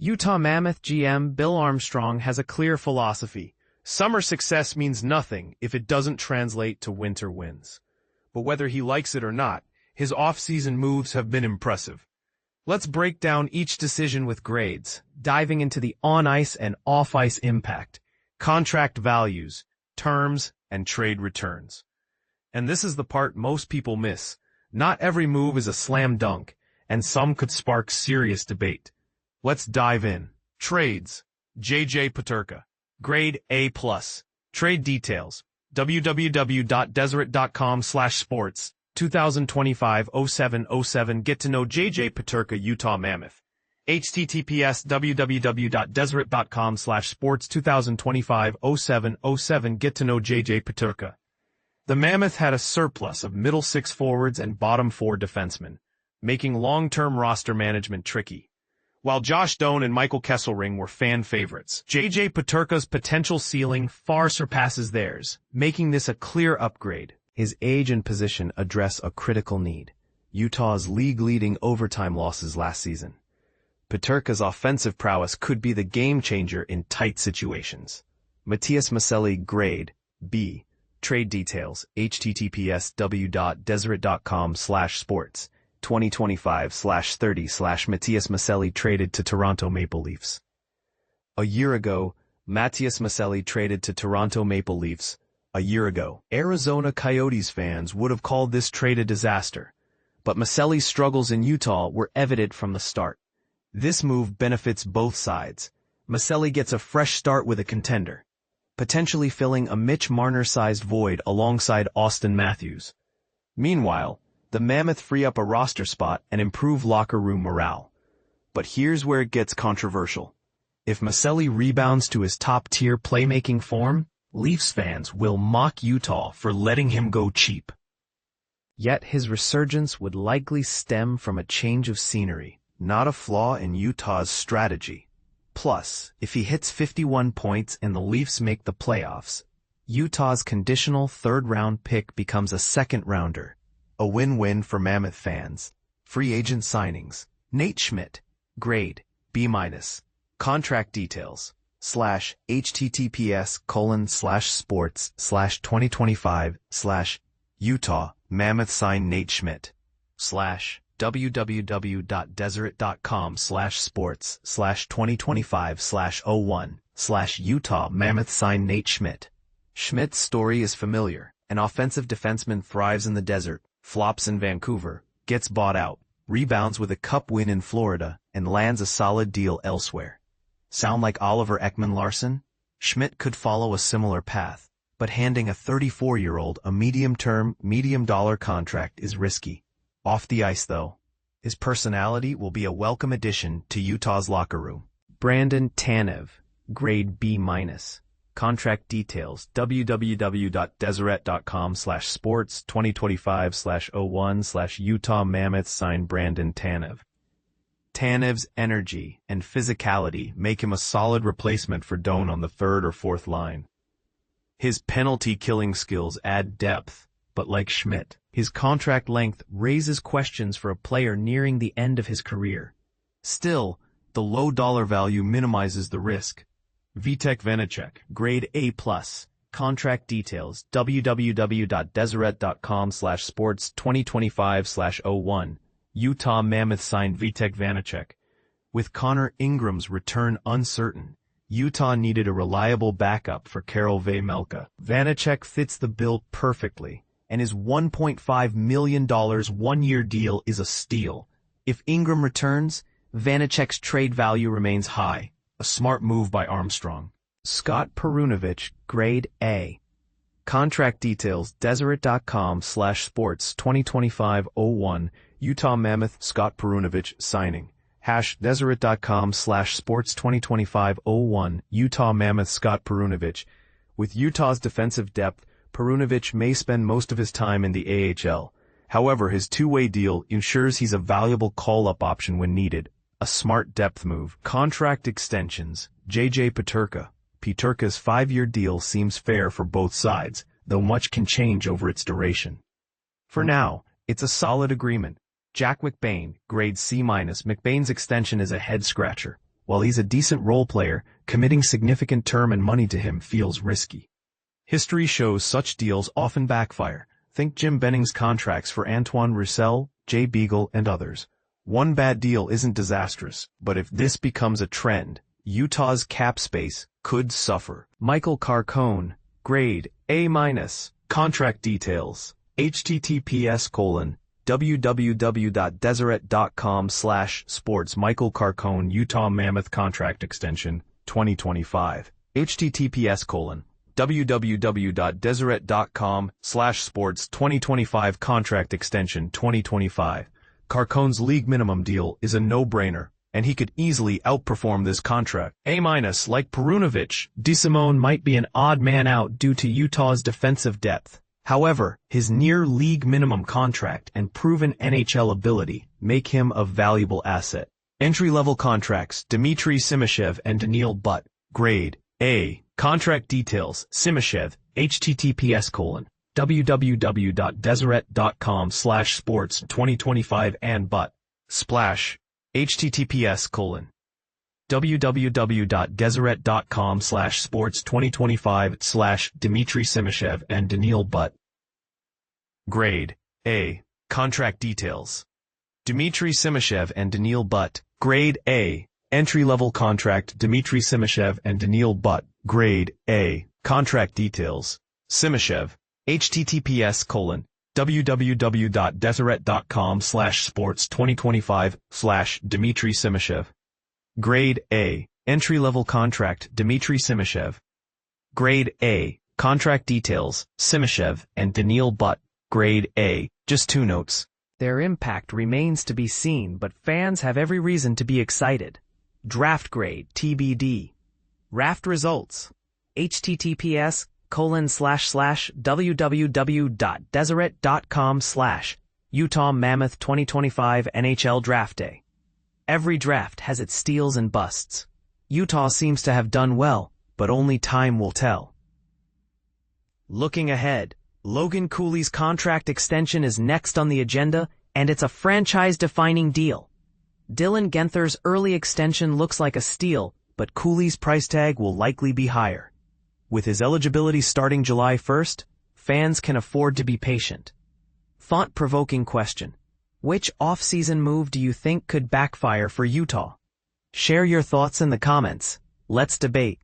Utah Mammoth GM Bill Armstrong has a clear philosophy. Summer success means nothing if it doesn't translate to winter wins. But whether he likes it or not, his off-season moves have been impressive. Let's break down each decision with grades, diving into the on-ice and off-ice impact, contract values, terms, and trade returns. And this is the part most people miss. Not every move is a slam dunk, and some could spark serious debate. Let's dive in. Trades. JJ Peterka. Grade A+. Trade details. www.deseret.com/sports. 2025-07-07 Get to know JJ Peterka Utah Mammoth. https www.deseret.com/sports 2025-07-07 Get to know JJ Peterka. The Mammoth had a surplus of middle six forwards and bottom four defensemen, making long-term roster management tricky. While Josh Doan and Michael Carcone were fan favorites, JJ Peterka's potential ceiling far surpasses theirs, making this a clear upgrade. His age and position address a critical need: Utah's league-leading overtime losses last season. Peterka's offensive prowess could be the game-changer in tight situations. Matias Maccelli Grade B. Trade details. https www.deseret.com/sports. 2025-30 Matias Maccelli traded to Toronto Maple Leafs. A year ago, Matias Maccelli traded to Toronto Maple Leafs. A year ago, Arizona Coyotes fans would have called this trade a disaster. But Maccelli's struggles in Utah were evident from the start. This move benefits both sides. Maccelli gets a fresh start with a contender, potentially filling a Mitch Marner-sized void alongside Austin Matthews. Meanwhile, the Mammoth free up a roster spot and improve locker room morale. But here's where it gets controversial. If Maccelli rebounds to his top-tier playmaking form, Leafs fans will mock Utah for letting him go cheap. Yet his resurgence would likely stem from a change of scenery, not a flaw in Utah's strategy. Plus, if he hits 51 points and the Leafs make the playoffs, Utah's conditional third-round pick becomes a second-rounder. A win-win for Mammoth fans. Free agent signings. Nate Schmidt. Grade B-. Contract details. https://sports/2025/ Mammoth sign Nate Schmidt. www.deseret.com/sports/2025/01/ Utah Mammoth sign Nate Schmidt. Schmidt's story is familiar. An offensive defenseman thrives in the desert, flops in Vancouver, gets bought out, rebounds with a cup win in Florida, and lands a solid deal elsewhere. Sound like Oliver Ekman-Larsson? Schmidt could follow a similar path, but handing a 34-year-old a medium-term, medium-dollar contract is risky. Off the ice, though, his personality will be a welcome addition to Utah's locker room. Brandon Tanev, Grade B-. Contract details. www.deseret.com/sports 2025/01/ Utah Mammoth sign Brandon Tanev. Tanev's energy and physicality make him a solid replacement for Doan on the third or fourth line. His penalty-killing skills add depth, but like Schmidt, his contract length raises questions for a player nearing the end of his career. Still, the low dollar value minimizes the risk. Vitek Vanacek, Grade A+. Contract details. www.deseret.com/sports 2025/01. Utah Mammoth signed Vitek Vanacek. With Connor Ingram's return uncertain, Utah needed a reliable backup for Karel Vejmelka. Vanacek fits the bill perfectly, and his $1.5 million one-year deal is a steal. If Ingram returns, Vanacek's trade value remains high. A smart move by Armstrong. Scott Perunovich, Grade A. Contract details. Deseret.com/sports 2025/01. Utah Mammoth Scott Perunovich signing. Deseret.com/sports 2025/01. Utah Mammoth Scott Perunovich. With Utah's defensive depth, Perunovich may spend most of his time in the AHL. However, his two-way deal ensures he's a valuable call-up option when needed. A smart depth move. Contract extensions. JJ Peterka. Peterka's 5-year deal seems fair for both sides, though much can change over its duration. For now, it's a solid agreement. Jack McBain, Grade C-. McBain's extension is a head-scratcher. While he's a decent role player, committing significant term and money to him feels risky. History shows such deals often backfire. Think Jim Benning's contracts for Antoine Roussel, Jay Beagle, and others. One bad deal isn't disastrous, but if this becomes a trend, Utah's cap space could suffer. Michael Carcone, grade A-. Contract details. https://www.deseret.com/sports Michael Carcone Utah Mammoth Contract Extension, 2025. https://www.deseret.com/sports 2025 Contract Extension 2025. Carcone's league minimum deal is a no-brainer, and he could easily outperform this contract. A-. Like Perunovic, DeSimone might be an odd man out due to Utah's defensive depth. However, his near-league minimum contract and proven NHL ability make him a valuable asset. Entry-level contracts: Dmitry Simashev and Daniil Butt, grade A. Contract details: Simashev, https://www.deseret.com/sports 2025 and Butt, splash, https://www.deseret.com/sports 2025 / Dmitry Simashev and Daniil Butt. Grade A. Contract details: Dmitry Simashev and Daniil Butt, grade A. Entry-level contract: Dmitry Simashev and Daniil Butt, grade A. Contract details: Simashev, https://www.deseret.com/sports 2025 / Dmitry Simashev. Grade A. Entry-level contract: Dmitry Simashev. Grade A. Contract details: Simashev and Daniil Butt, grade A. Just 2 notes. Their impact remains to be seen, but fans have every reason to be excited. Draft grade TBD. Raft results: https://www.deseret.com/ Utah Mammoth 2025 NHL Draft Day. Every draft has its steals and busts. Utah seems to have done well, but only time will tell. Looking ahead, Logan Cooley's contract extension is next on the agenda, and it's a franchise-defining deal. Dylan Genther's early extension looks like a steal, but Cooley's price tag will likely be higher. With his eligibility starting July 1st, fans can afford to be patient. Thought-provoking question: which off-season move do you think could backfire for Utah? Share your thoughts in the comments. Let's debate.